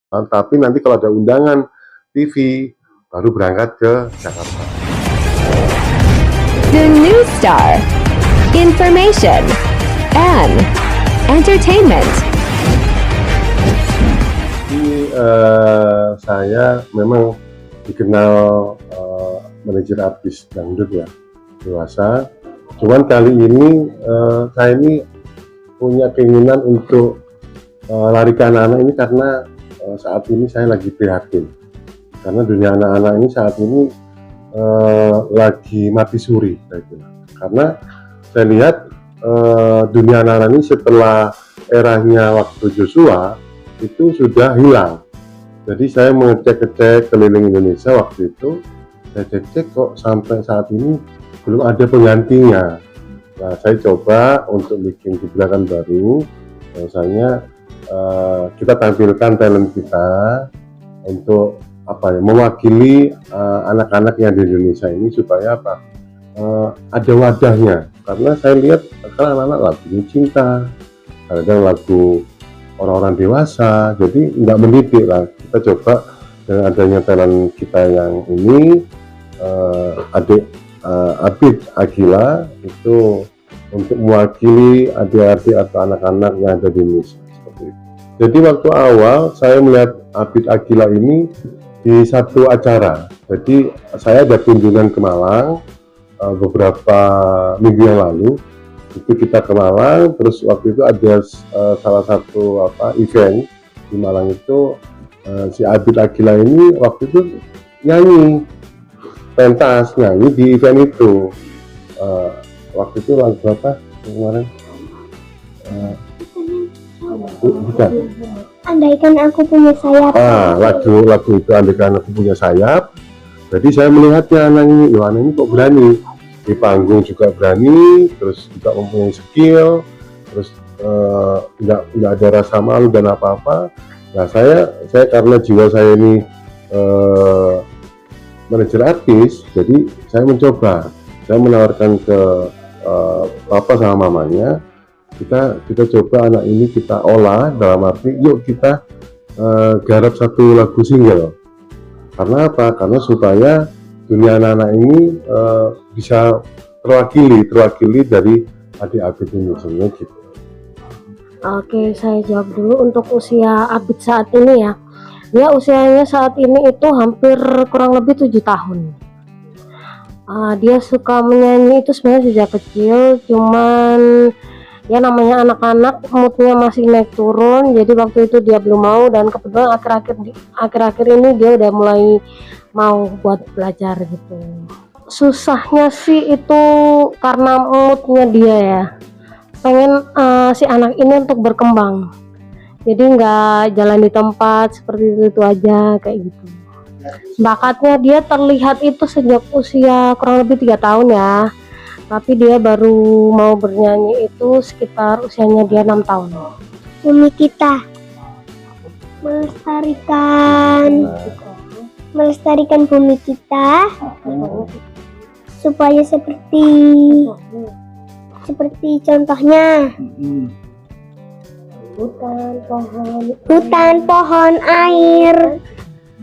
tapi nanti kalau ada undangan TV baru berangkat ke Jakarta. The New Star, information and entertainment. Jadi saya memang dikenal manajer artis dangdut ya, dewasa. Cuman kali ini saya ini punya keinginan untuk lari ke anak-anak ini karena saat ini saya lagi prihatin. Karena dunia anak-anak ini saat ini lagi mati suri, saya bilang. Karena saya lihat dunia anak-anak ini setelah eranya waktu Joshua itu sudah hilang. Jadi saya mengecek-cek keliling Indonesia waktu itu, saya cek kok sampai saat ini belum ada penggantinya. Nah, saya coba untuk bikin gebrakan baru, misalnya kita tampilkan talent kita untuk apa ya, mewakili anak-anak yang di Indonesia ini supaya apa, ada wadahnya. Karena saya lihat sekarang anak-anak lagunya cinta, kadang lagu orang-orang dewasa, jadi nggak mendidik lah. Kita coba dengan adanya talent kita yang ini, adik Abid Agila itu untuk mewakili adik-adik atau anak-anak yang ada di Indonesia. Jadi waktu awal saya melihat Abid Agila ini di satu acara. Jadi saya ada kunjungan ke Malang beberapa minggu yang lalu. Itu kita ke Malang, terus waktu itu ada salah satu event di Malang itu, si Abid Agila ini waktu itu nyanyi pentas, nyanyi di event itu. Waktu itu lagu apa kemarin? Bukan. Andaikan aku punya sayap. Lagu itu Andaikan Aku Punya Sayap. Jadi saya melihatnya anak ini kok berani di panggung, juga berani, terus juga mempunyai skill, terus nggak ada rasa malu dan apa-apa. Nah saya karena jiwa saya ini manajer artis, jadi saya mencoba, saya menawarkan ke papa sama mamanya, kita coba anak ini kita olah, dalam arti yuk kita garap satu lagu single. Karena apa? Karena supaya dunia anak-anak ini bisa terwakili dari adik-adik ini sebenarnya gitu. Oke, saya jawab dulu untuk usia Abid saat ini ya. Dia usianya saat ini itu hampir kurang lebih 7 tahun. Dia suka menyanyi itu sebenarnya sejak kecil, cuman ya namanya anak-anak moodnya masih naik turun, jadi waktu itu dia belum mau, dan kebetulan akhir-akhir ini dia udah mulai mau buat belajar gitu. Susahnya sih itu karena moodnya dia ya, pengen si anak ini untuk berkembang, jadi nggak jalan di tempat seperti itu aja kayak gitu. Bakatnya dia terlihat itu sejak usia kurang lebih 3 tahun ya, tapi dia baru mau bernyanyi itu sekitar usianya dia 6 tahun. Bumi kita melestarikan bumi kita supaya seperti contohnya hutan, pohon, air,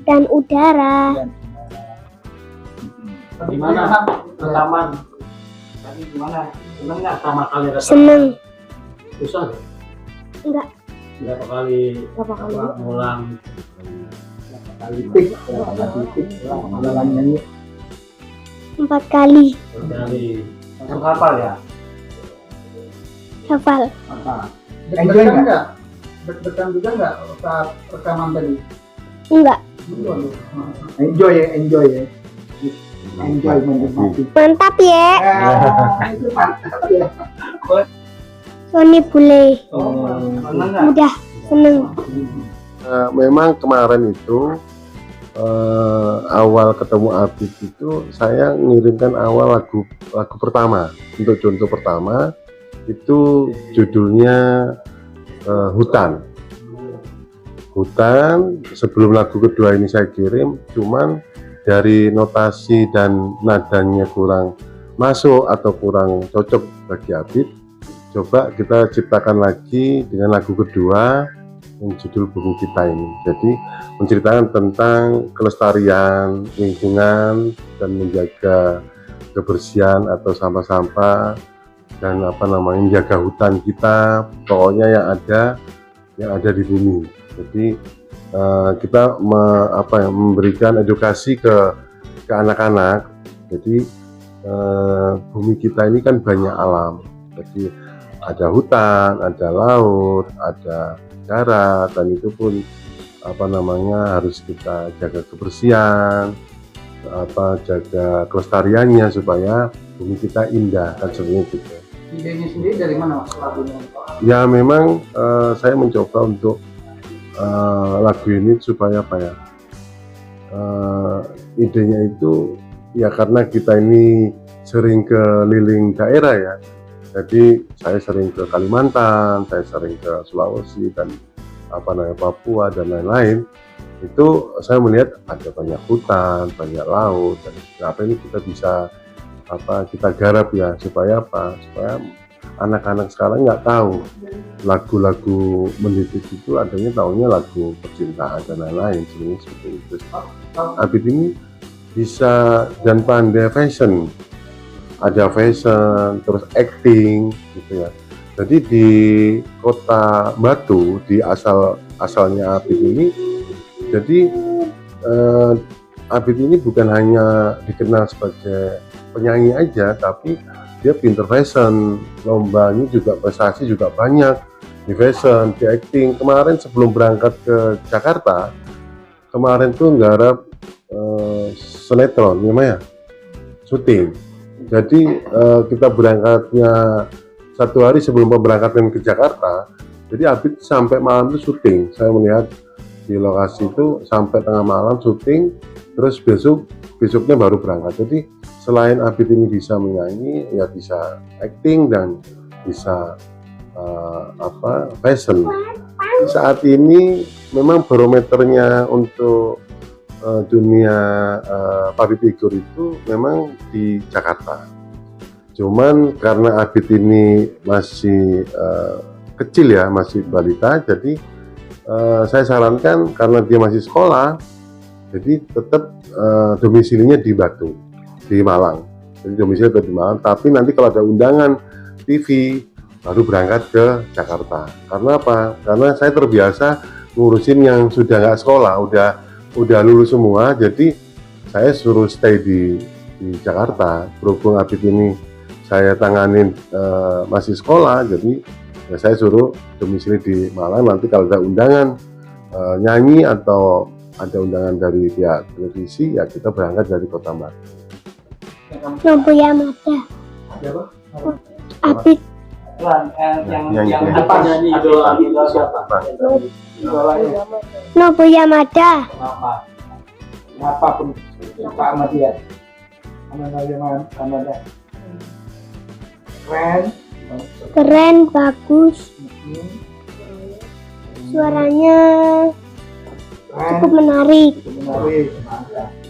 dan udara. Gimana rekaman? Tadi gimana? Seneng nggak sama kali rekaman? Seneng. Susah? Enggak. Berapa kali? Ngulang? Berapa kali tik? Ulang nyanyi? 4 kali. 4 kali. Langsung hafal ya? Hafal. Hafal. Enjoy nggak? Deg-degan juga nggak saat rekaman tadi? Enggak. Enjoy ya. Enjoy, menikmati. Mantap ya. Itu mantap ya. Sony bule. Seneng nggak? Mudah, seneng. Memang kemarin itu awal ketemu Abid itu saya ngirimkan awal lagu pertama, untuk contoh pertama itu judulnya Hutan. Sebelum lagu kedua ini saya kirim, cuman dari notasi dan nadanya kurang masuk atau kurang cocok bagi Abid, coba kita ciptakan lagi dengan lagu kedua yang judul Bumi Kita ini. Jadi menceritakan tentang kelestarian lingkungan dan menjaga kebersihan atau sampah-sampah dan menjaga hutan kita, pokoknya yang ada di bumi. Jadi kita memberikan edukasi ke anak-anak. Jadi bumi kita ini kan banyak alam. Jadi ada hutan, ada laut, ada darat, dan itu pun harus kita jaga kebersihan, jaga kelestariannya supaya bumi kita indah kan sebenarnya gitu. Idenya sendiri dari mana Mas lagunya? Ya memang saya mencoba untuk lagu ini supaya idenya itu ya karena kita ini sering keliling daerah ya. Jadi saya sering ke Kalimantan, saya sering ke Sulawesi dan Papua dan lain-lain. Itu saya melihat ada banyak hutan, banyak laut, dan ini kita bisa kita garap ya supaya supaya anak-anak sekarang nggak tahu lagu-lagu mendidik itu adanya, taunya lagu percintaan dan lain-lain seperti itu. Abid ini bisa dan pandai fashion, ada fashion terus acting gitu ya. Jadi di kota Batu, di asalnya Abid ini, jadi Abid ini bukan hanya dikenal sebagai penyanyi aja, tapi dia pinter fashion, lombanya juga, prestasi juga banyak di fashion, di acting. Kemarin sebelum berangkat ke Jakarta, kemarin tuh nggarap sinetron namanya syuting. Jadi kita berangkatnya 1 hari sebelum pemberangkatan ke Jakarta, jadi Abid sampai malam itu syuting. Saya melihat di lokasi itu sampai tengah malam syuting, terus besoknya baru berangkat. Jadi selain Abid ini bisa menyanyi, ya bisa acting dan bisa fashion. Saat ini memang barometernya untuk dunia public figure itu memang di Jakarta. Cuman karena Abid ini masih kecil ya, masih balita, jadi saya sarankan karena dia masih sekolah, jadi tetap domisilinya di Batu, di Malang. Jadi domisili di Malang, tapi nanti kalau ada undangan TV baru berangkat ke Jakarta. Karena apa? Karena saya terbiasa ngurusin yang sudah nggak sekolah, udah lulus semua, jadi saya suruh stay di Jakarta. Berhubung Abid ini saya tanganin masih sekolah, jadi ya saya suruh domisili di Malang. Nanti kalau ada undangan nyanyi atau ada undangan dari pihak televisi, ya kita berangkat dari Kota Batu. Nobuya Mada. Siapa? Abid. Yang apa nyanyi idola siapa? Idolanya. Nobuya Mada. Kenapa pun suka sama dia? Sama dia. Keren, bagus. Suaranya cukup menarik.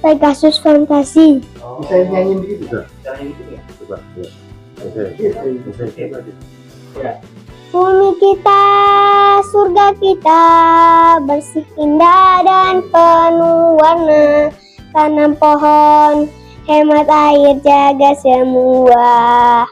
Pegasus Fantasi. Bisa nyanyiin begitu? Coba, ya. Bumi kita, surga kita, bersih, indah dan penuh warna. Tanam pohon, hemat air, jaga semua.